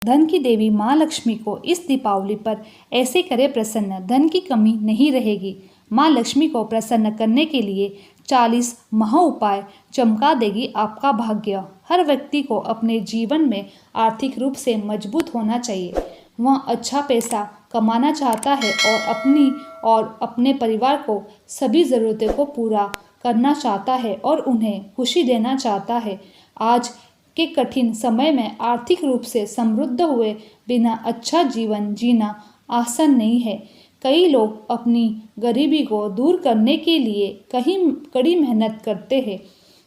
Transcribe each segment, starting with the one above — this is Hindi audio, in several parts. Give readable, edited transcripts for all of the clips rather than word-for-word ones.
धन की देवी माँ लक्ष्मी को इस दीपावली पर ऐसे करे प्रसन्न, धन की कमी नहीं रहेगी। माँ लक्ष्मी को प्रसन्न करने के लिए 40 महा उपाय चमका देगी आपका भाग्य। हर व्यक्ति को अपने जीवन में आर्थिक रूप से मजबूत होना चाहिए। वह अच्छा पैसा कमाना चाहता है और अपने परिवार को सभी ज़रूरतों को पूरा करना चाहता है और उन्हें खुशी देना चाहता है। आज के कठिन समय में आर्थिक रूप से समृद्ध हुए बिना अच्छा जीवन जीना आसान नहीं है। कई लोग अपनी गरीबी को दूर करने के लिए कड़ी मेहनत करते हैं,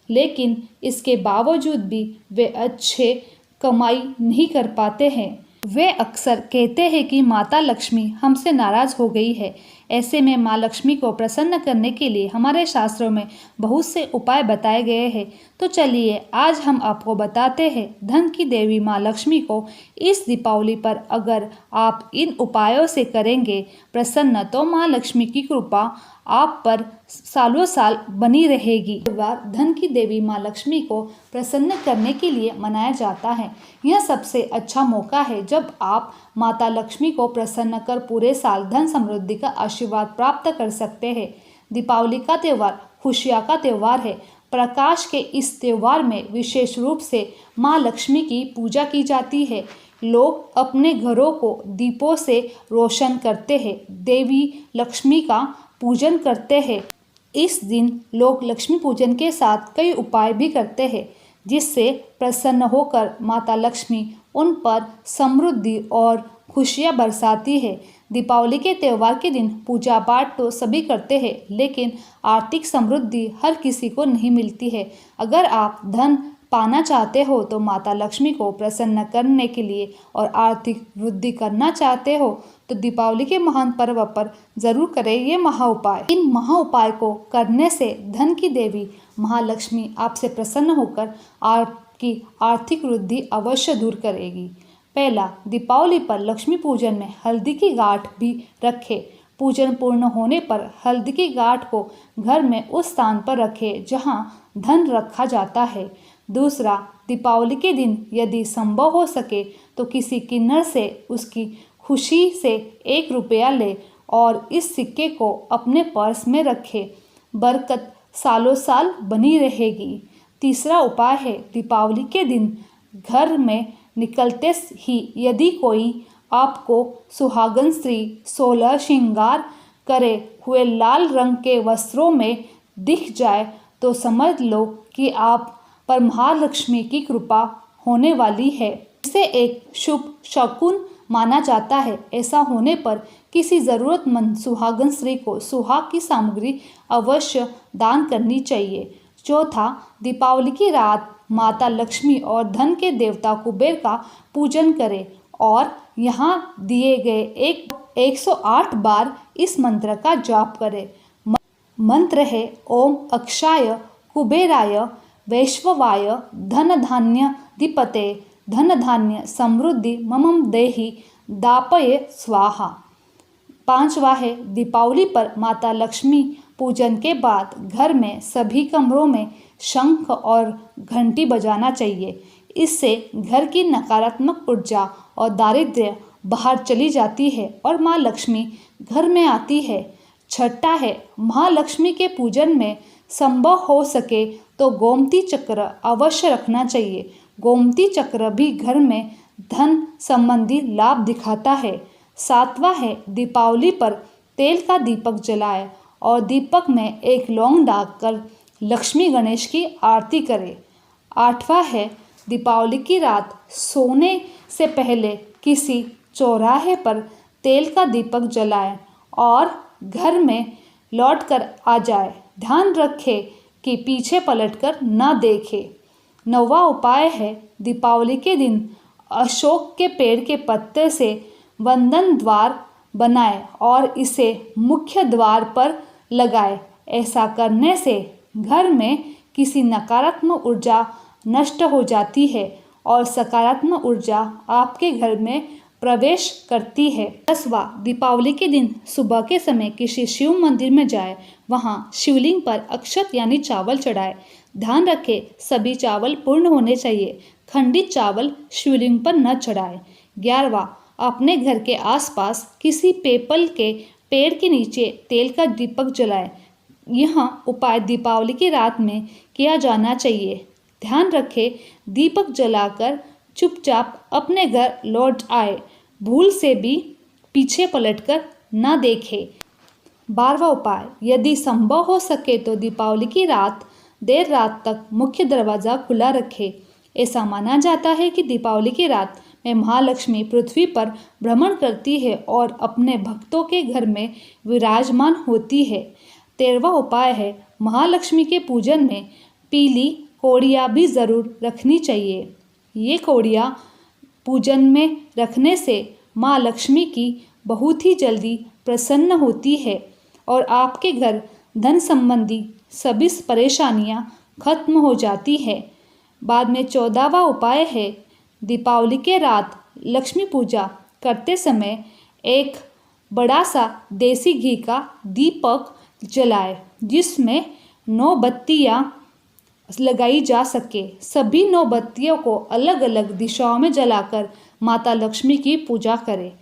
लेकिन इसके बावजूद भी वे अच्छे कमाई नहीं कर पाते हैं। वे अक्सर कहते हैं कि माता लक्ष्मी हमसे नाराज़ हो गई है। ऐसे में माँ लक्ष्मी को प्रसन्न करने के लिए हमारे शास्त्रों में बहुत से उपाय बताए गए हैं। तो चलिए आज हम आपको बताते हैं धन की देवी माँ लक्ष्मी को इस दीपावली पर अगर आप इन उपायों से करेंगे प्रसन्न, तो माँ लक्ष्मी की कृपा आप पर सालों साल बनी रहेगी। त्योहार धन की देवी माँ लक्ष्मी को प्रसन्न करने के लिए मनाया जाता है। यह सबसे अच्छा मौका है जब आप माता लक्ष्मी को प्रसन्न कर पूरे साल धन समृद्धि का आशीर्वाद प्राप्त कर सकते हैं। दीपावली का त्यौहार खुशियाँ का त्यौहार है। प्रकाश के इस त्यौहार में विशेष रूप से माँ लक्ष्मी की पूजा की जाती है। लोग अपने घरों को दीपों से रोशन करते हैं, देवी लक्ष्मी का पूजन करते हैं। इस दिन लोग लक्ष्मी पूजन के साथ कई उपाय भी करते हैं, जिससे प्रसन्न होकर माता लक्ष्मी उन पर समृद्धि और खुशियाँ बरसाती है। दीपावली के त्यौहार के दिन पूजा पाठ तो सभी करते हैं, लेकिन आर्थिक समृद्धि हर किसी को नहीं मिलती है। अगर आप धन पाना चाहते हो तो माता लक्ष्मी को प्रसन्न करने के लिए और आर्थिक वृद्धि करना चाहते हो तो दीपावली के महान पर्व पर जरूर करें ये महा उपाय। इन महा उपाय को करने से धन की देवी महालक्ष्मी आपसे प्रसन्न होकर आपकी आर्थिक वृद्धि अवश्य दूर करेगी। पहला, दीपावली पर लक्ष्मी पूजन में हल्दी की गांठ भी रखें। पूजन पूर्ण होने पर हल्दी की गांठ को घर में उस स्थान पर रखें जहां धन रखा जाता है। दूसरा, दीपावली के दिन यदि संभव हो सके तो किसी किन्नर से उसकी खुशी से 1 रुपया ले और इस सिक्के को अपने पर्स में रखें। बरकत सालों साल बनी रहेगी। तीसरा उपाय है, दीपावली के दिन घर में निकलते ही यदि कोई आपको सुहागन स्त्री 16 श्रृंगार करे हुए लाल रंग के वस्त्रों में दिख जाए तो समझ लो कि आप पर महालक्ष्मी की कृपा होने वाली है। इसे एक शुभ शकुन माना जाता है। ऐसा होने पर किसी ज़रूरतमंद सुहागन स्त्री को सुहाग की सामग्री अवश्य दान करनी चाहिए। चौथा, दीपावली की रात माता लक्ष्मी और धन के देवता कुबेर का पूजन करें और यहाँ दिए गए 108 बार इस मंत्र का जाप करें। मंत्र है ओम अक्षाय कुबेराय वैश्ववाय धन धान्य दीपते धन धान्य समृद्धि मम देहि दापये स्वाहा। पांचवा है, दीपावली पर माता लक्ष्मी पूजन के बाद घर में सभी कमरों में शंख और घंटी बजाना चाहिए। इससे घर की नकारात्मक ऊर्जा और दारिद्र्य बाहर चली जाती है और माँ लक्ष्मी घर में आती है। छठा है, महालक्ष्मी के पूजन में संभव हो सके तो गोमती चक्र अवश्य रखना चाहिए। गोमती चक्र भी घर में धन संबंधी लाभ दिखाता है। सातवां है, दीपावली पर तेल का दीपक जलाएं और दीपक में एक लौंग डालकर लक्ष्मी गणेश की आरती करें। आठवां है, दीपावली की रात सोने से पहले किसी चौराहे पर तेल का दीपक जलाएं और घर में लौट कर आ जाए। ध्यान रखें कि पीछे पलटकर न देखें। नौवां उपाय है, दीपावली के दिन अशोक के पेड़ के पत्ते से वंदन द्वार बनाएं और इसे मुख्य द्वार पर लगाएं। ऐसा करने से घर में किसी नकारात्मक ऊर्जा नष्ट हो जाती है और सकारात्मक ऊर्जा आपके घर में प्रवेश करती है। 10वां, दीपावली के दिन सुबह के समय किसी शिव मंदिर में जाए, वहाँ शिवलिंग पर अक्षत यानी चावल चढ़ाए। ध्यान रखें सभी चावल पूर्ण होने चाहिए, खंडित चावल शिवलिंग पर न चढ़ाए। 11वां, अपने घर के आसपास किसी पीपल के पेड़ के नीचे तेल का दीपक जलाएं। यह उपाय दीपावली की रात में किया जाना चाहिए। ध्यान रखें, दीपक जलाकर चुपचाप अपने घर लौट आए, भूल से भी पीछे पलटकर न देखें। 12वां उपाय, यदि संभव हो सके तो दीपावली की रात देर रात तक मुख्य दरवाज़ा खुला रखें। ऐसा माना जाता है कि दीपावली की रात में महालक्ष्मी पृथ्वी पर भ्रमण करती है और अपने भक्तों के घर में विराजमान होती है। 13वां उपाय है, महालक्ष्मी के पूजन में पीली कौड़ियाँ भी ज़रूर रखनी चाहिए। ये कौड़ियाँ पूजन में रखने से माँ लक्ष्मी की बहुत ही जल्दी प्रसन्न होती है और आपके घर धन संबंधी सभी परेशानियां खत्म हो जाती है। बाद में 14वां उपाय है, दीपावली के रात लक्ष्मी पूजा करते समय एक बड़ा सा देसी घी का दीपक जलाए, जिसमें 9 बत्तियां लगाई जा सके। सभी 9 बत्तियों को अलग अलग दिशाओं में जलाकर माता लक्ष्मी की पूजा करें।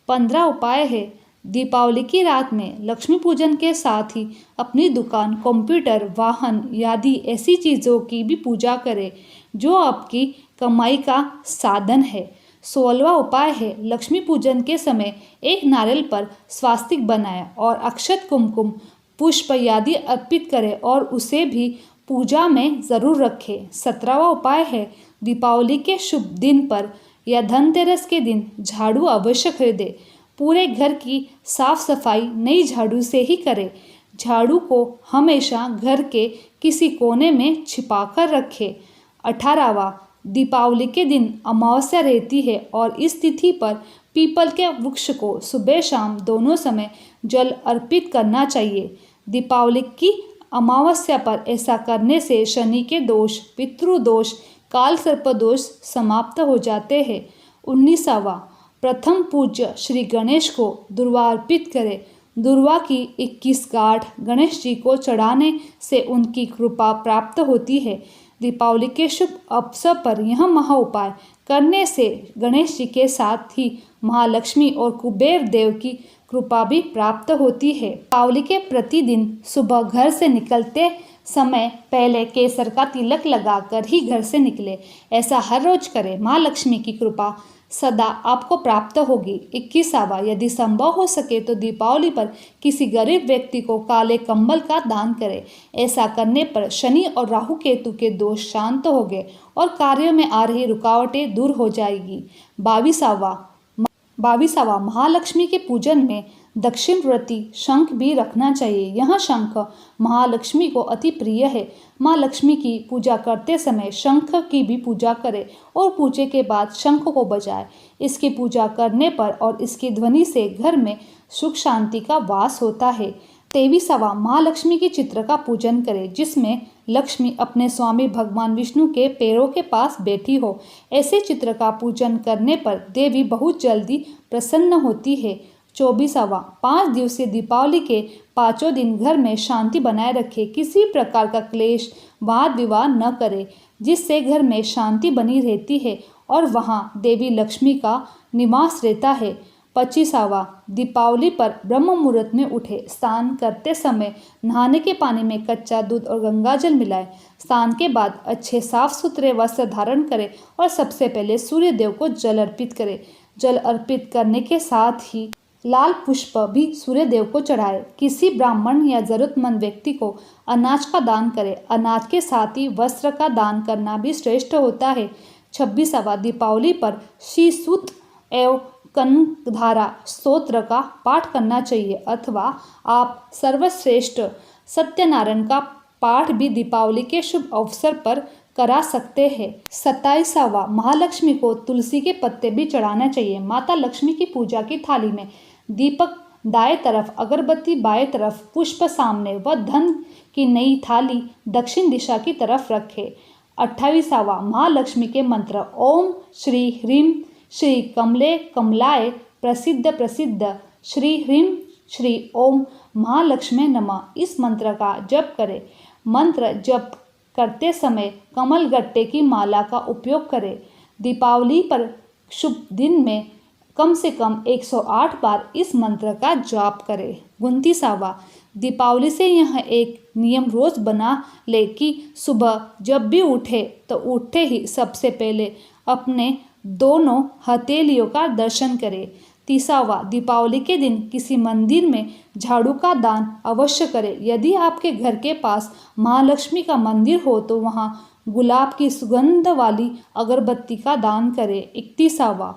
15 उपाय है, दीपावली की रात में लक्ष्मी पूजन के साथ ही अपनी दुकान, कंप्यूटर, वाहन आदि ऐसी चीज़ों की भी पूजा करें जो आपकी कमाई का साधन है। 16वां उपाय है, लक्ष्मी पूजन के समय एक नारियल पर स्वास्तिक बनाएं और अक्षत, कुमकुम, पुष्प आदि अर्पित करें और उसे भी पूजा में ज़रूर रखें। 17वां उपाय है, दीपावली के शुभ दिन पर या धनतेरस के दिन झाड़ू अवश्य खरीदें। पूरे घर की साफ सफाई नई झाड़ू से ही करें। झाड़ू को हमेशा घर के किसी कोने में छिपा कर रखें। 18वां, दीपावली के दिन अमावस्या रहती है और इस तिथि पर पीपल के वृक्ष को सुबह शाम दोनों समय जल अर्पित करना चाहिए। दीपावली की अमावस्या पर ऐसा करने से शनि के दोष, पितृदोष, काल सर्प दोष समाप्त हो जाते हैं। 19वां, प्रथम पूज्य श्री गणेश को दुर्वा अर्पित करें। दुर्वा की 21 गांठ गणेश जी को चढ़ाने से उनकी कृपा प्राप्त होती है। दीपावली के शुभ अवसर पर यह महा उपाय करने से गणेश जी के साथ ही महालक्ष्मी और कुबेर देव की कृपा भी प्राप्त होती है। दीपावली के प्रतिदिन सुबह घर से निकलते समय पहले केसर का तिलक लगाकर ही घर से निकले। ऐसा हर रोज करें, माँ लक्ष्मी की कृपा सदा आपको प्राप्त होगी। 21वां, यदि संभव हो सके तो दीपावली पर किसी गरीब व्यक्ति को काले कंबल का दान करें। ऐसा करने पर शनि और राहु केतु के दोष शांत होंगे और कार्यों में आ रही रुकावटें दूर हो जाएगी। 22वां, महालक्ष्मी के पूजन में दक्षिणवर्ती शंख भी रखना चाहिए। यह शंख महालक्ष्मी को अति प्रिय है। माँ लक्ष्मी की पूजा करते समय शंख की भी पूजा करें और पूजा के बाद शंख को बजाएं। इसकी पूजा करने पर और इसकी ध्वनि से घर में सुख शांति का वास होता है। 23वां, महालक्ष्मी के चित्र का पूजन करें जिसमें लक्ष्मी अपने स्वामी भगवान विष्णु के पैरों के पास बैठी हो। ऐसे चित्र का पूजन करने पर देवी बहुत जल्दी प्रसन्न होती है। 24वां, 5 दिवसीय दीपावली के 5 दिन घर में शांति बनाए रखें। किसी प्रकार का क्लेश, वाद विवाद न करें, जिससे घर में शांति बनी रहती है और वहाँ देवी लक्ष्मी का निवास रहता है। 25वां, दीपावली पर ब्रह्म मुहूर्त में उठे। स्नान करते समय नहाने के पानी में कच्चा दूध और गंगाजल मिलाएं। स्नान के बाद अच्छे साफ सुथरे वस्त्र धारण करें और सबसे पहले सूर्य देव को जल अर्पित करें। जल अर्पित करने के साथ ही लाल पुष्प भी सूर्य देव को चढ़ाए। किसी ब्राह्मण या जरूरतमंद व्यक्ति को अनाज का दान करें। अनाज के साथ ही वस्त्र का दान करना भी श्रेष्ठ होता है। 26वां, दीपावली पर श्री सूक्त एवं कनकधारा स्तोत्र का पाठ करना चाहिए अथवा आप सर्वश्रेष्ठ सत्यनारायण का पाठ भी दीपावली के शुभ अवसर पर करा सकते हैं। 27वां, महालक्ष्मी को तुलसी के पत्ते भी चढ़ाना चाहिए। माता लक्ष्मी की पूजा की थाली में दीपक दाएं तरफ, अगरबत्ती बाएं तरफ, पुष्प सामने व धन की नई थाली दक्षिण दिशा की तरफ रखें। 28वां, महालक्ष्मी के मंत्र ओम श्री ह्रीं श्री कमले कमलाय प्रसिद्ध प्रसिद्ध श्री ह्रीं श्री ओम महालक्ष्मी नमः इस मंत्र का जप करें। मंत्र जप करते समय कमल गट्टे की माला का उपयोग करें। दीपावली पर शुभ दिन में कम से कम 108 बार इस मंत्र का जाप करें। 29वां, दीपावली से यह एक नियम रोज बना ले कि सुबह जब भी उठे तो उठते ही सबसे पहले अपने दोनों हथेलियों का दर्शन करें। 30वां, दीपावली के दिन किसी मंदिर में झाड़ू का दान अवश्य करें। यदि आपके घर के पास महालक्ष्मी का मंदिर हो तो वहाँ गुलाब की सुगंध वाली अगरबत्ती का दान करें। 31वां,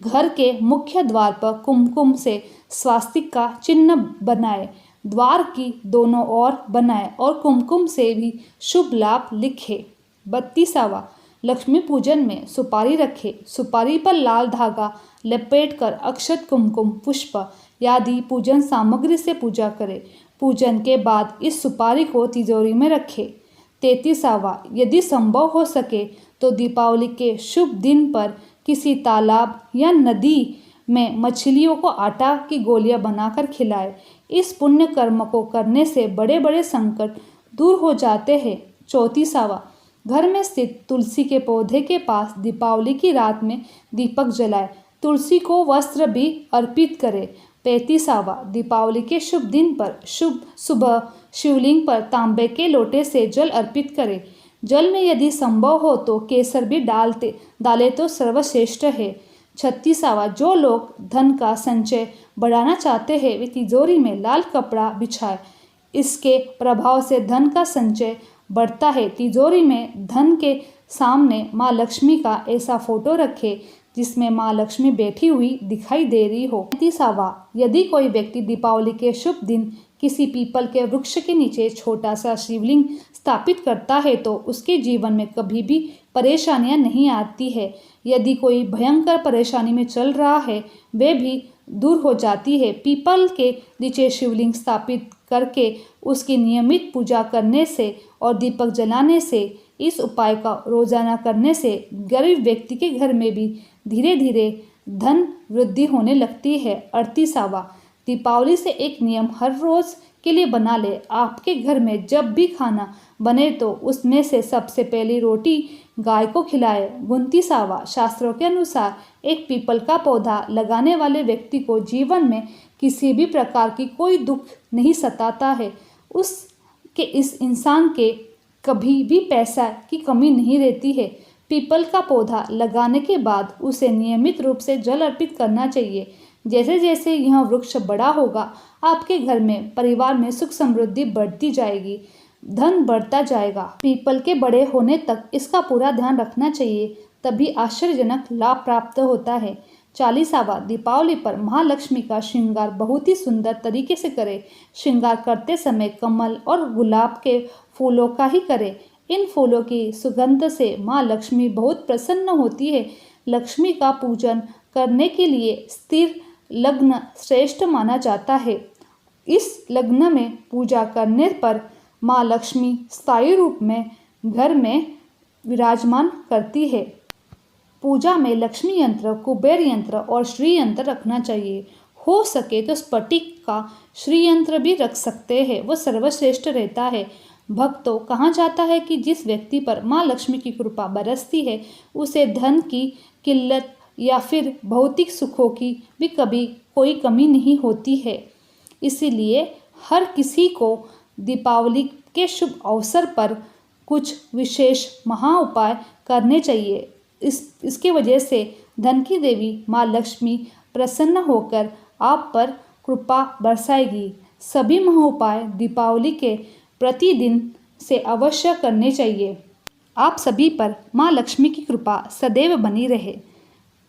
घर के मुख्य द्वार पर कुमकुम से स्वास्तिक का चिन्ह बनाए, द्वार की दोनों ओर बनाए और कुमकुम से भी शुभ लाभ लिखे। 32वां, लक्ष्मी पूजन में सुपारी रखे, सुपारी पर लाल धागा लपेटकर अक्षत, कुमकुम, पुष्प आदि पूजन सामग्री से पूजा करें। पूजन के बाद इस सुपारी को तिजोरी में रखें। 33वां, यदि संभव हो सके तो दीपावली के शुभ दिन पर किसी तालाब या नदी में मछलियों को आटा की गोलियां बनाकर खिलाएं। इस पुण्य कर्म को करने से बड़े बड़े संकट दूर हो जाते हैं। 34वां, घर में स्थित तुलसी के पौधे के पास दीपावली की रात में दीपक जलाएं, तुलसी को वस्त्र भी अर्पित करें। 35वां, दीपावली के शुभ दिन पर सुबह शिवलिंग पर तांबे के लोटे से जल अर्पित करें। जल में यदि संभव हो तो केसर भी डाले तो सर्वश्रेष्ठ है। 36वां, जो लोग धन का संचय बढ़ाना चाहते हैं वे तिजोरी में लाल कपड़ा बिछाए, इसके प्रभाव से धन का संचय बढ़ता है। तिजोरी में धन के सामने माँ लक्ष्मी का ऐसा फोटो रखें जिसमें माँ लक्ष्मी बैठी हुई दिखाई दे रही हो। 37वां, यदि कोई व्यक्ति दीपावली के शुभ दिन किसी पीपल के वृक्ष के नीचे छोटा सा शिवलिंग स्थापित करता है तो उसके जीवन में कभी भी परेशानियां नहीं आती है। यदि कोई भयंकर परेशानी में चल रहा है वे भी दूर हो जाती है। पीपल के नीचे शिवलिंग स्थापित करके उसकी नियमित पूजा करने से और दीपक जलाने से, इस उपाय का रोजाना करने से गरीब व्यक्ति के घर में भी धीरे धीरे धन वृद्धि होने लगती है। 38वां, दीपावली से एक नियम हर रोज के लिए बना ले। आपके घर में जब भी खाना बने तो उसमें से सबसे पहली रोटी गाय को खिलाए। 29वां, शास्त्रों के अनुसार एक पीपल का पौधा लगाने वाले व्यक्ति को जीवन में किसी भी प्रकार की कोई दुख नहीं सताता है। इस इंसान के कभी भी पैसा की कमी नहीं रहती है। पीपल का पौधा लगाने के बाद उसे नियमित रूप से जल अर्पित करना चाहिए। जैसे जैसे यह वृक्ष बड़ा होगा आपके घर में परिवार में सुख समृद्धि बढ़ती जाएगी, धन बढ़ता जाएगा। पीपल के बड़े होने तक इसका पूरा ध्यान रखना चाहिए, तभी आश्चर्यजनक लाभ प्राप्त होता है। 40वां, दीपावली पर महालक्ष्मी का श्रृंगार बहुत ही सुंदर तरीके से करें। श्रृंगार करते समय कमल और गुलाब के फूलों का ही करें। इन फूलों की सुगंध से माँ लक्ष्मी बहुत प्रसन्न होती है। लक्ष्मी का पूजन करने के लिए स्थिर लग्न श्रेष्ठ माना जाता है। इस लग्न में पूजा करने पर माँ लक्ष्मी स्थायी रूप में घर में विराजमान करती है। पूजा में लक्ष्मी यंत्र, कुबेर यंत्र और श्री यंत्र रखना चाहिए। हो सके तो स्फटिक का श्री यंत्र भी रख सकते हैं, वो सर्वश्रेष्ठ रहता है। भक्तों, कहा जाता है कि जिस व्यक्ति पर माँ लक्ष्मी की कृपा बरसती है उसे धन की किल्लत या फिर भौतिक सुखों की भी कभी कोई कमी नहीं होती है। इसीलिए हर किसी को दीपावली के शुभ अवसर पर कुछ विशेष महा उपाय करने चाहिए। इसके वजह से धन की देवी माँ लक्ष्मी प्रसन्न होकर आप पर कृपा बरसाएगी। सभी महा उपाय दीपावली के प्रतिदिन से अवश्य करने चाहिए। आप सभी पर माँ लक्ष्मी की कृपा सदैव बनी रहे।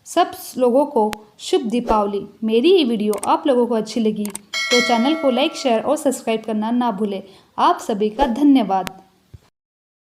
सब लोगों को शुभ दीपावली। मेरी ये वीडियो आप लोगों को अच्छी लगी तो चैनल को लाइक, शेयर और सब्सक्राइब करना ना भूलें। आप सभी का धन्यवाद।